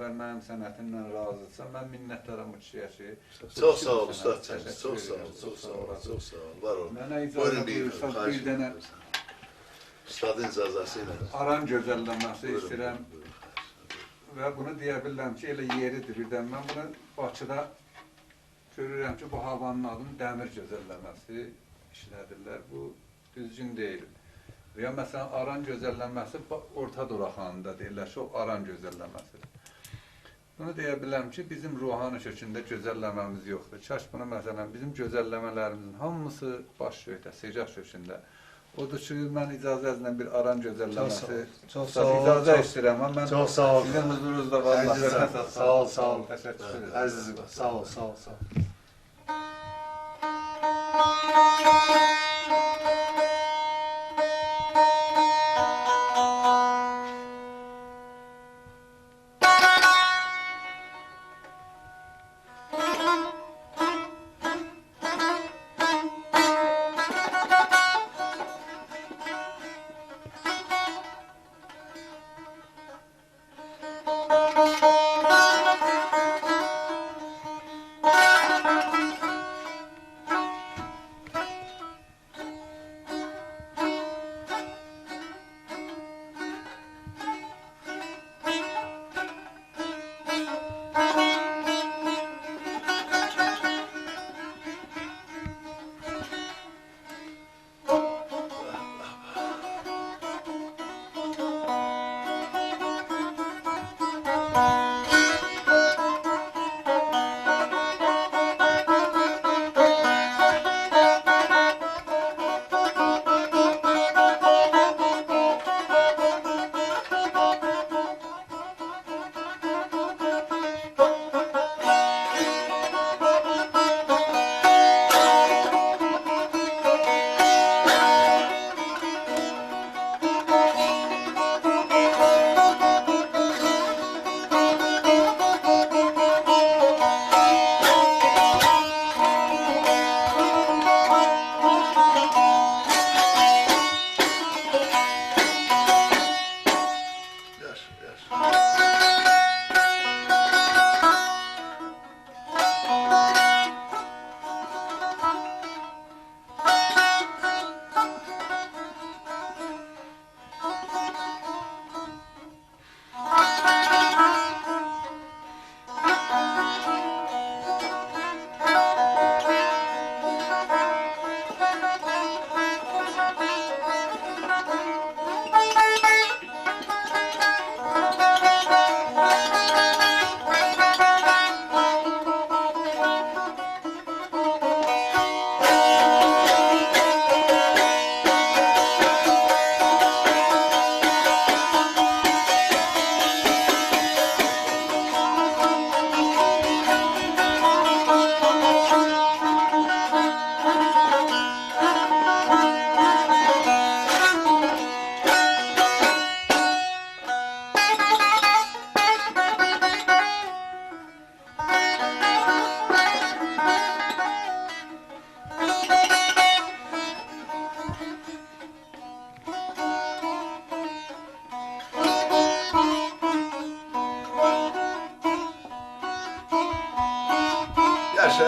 qədər mənim sənətimdən razıdırsan, mən minnətdaram o kişiyə ki. Çox sağ ol Ustad Çəngiz, çox sağ ol, çox sağ ol, çox sağ ol, var ol. Mənə icazə buyursan bir dənə Ustadın icazəsi ilə. aran gözəlləməsi istəyirəm və bunu deyə bilirəm ki, elə yeridir birdən. Mən bunu Bakıda görürəm ki, bu havanın adını dəmir gözəlləməsi işlədirlər. Bu düzgün deyil. Ya məsələn, aran gözəllənməsi orta duraxanında deyirlər ki, o aran gözəlləməsidir. Bunu deyə biləm ki, bizim ruhani kökündə gözəlləməmiz yoxdur. Kaş bunu məsələn, bizim gözəlləmələrimizin hamısı baş kökdə, secah kökündə. Odur ki, mən icazənizlə bir aran gözəlləməsi, icazə istəyirəm. Çox sağ ol. Sizin huzurunuzda vallahi. Sağ ol, sağ ol. Təşəkkür ederim. Əzizim, sağ ol, sağ ol, sağ ol.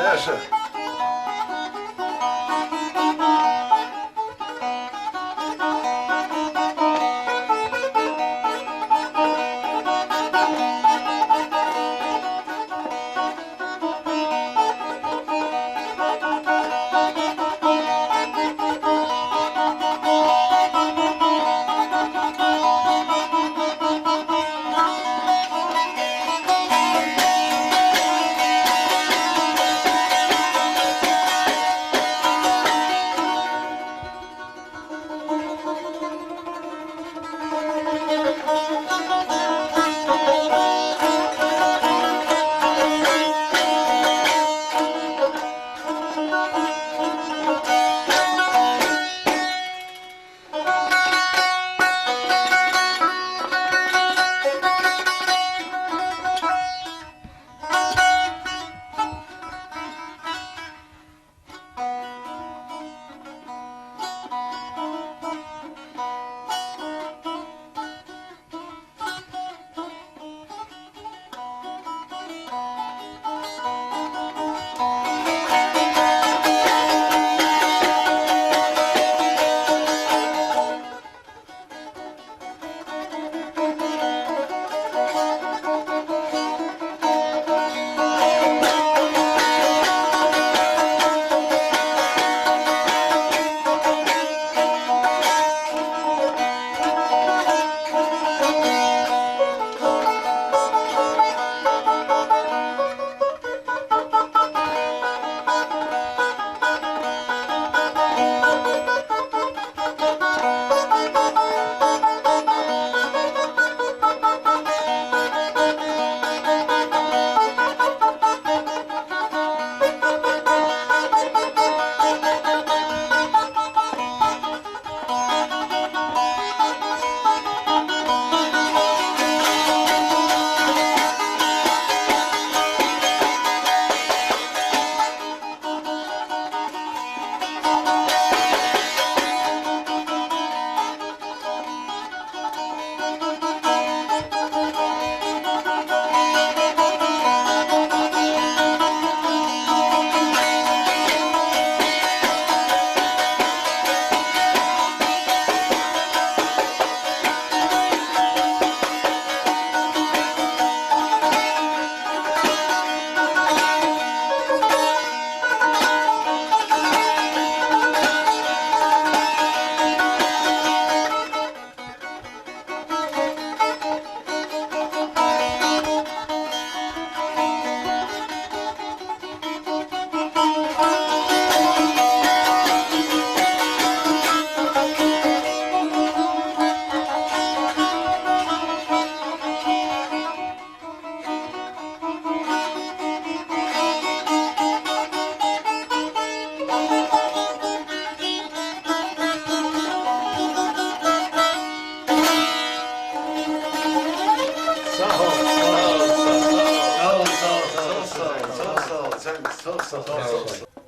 Yaşa. Sağ ol. Sağ ol. Çok sağ ol. Çok sağ ol. Çok sağ ol. Çok sağ ol.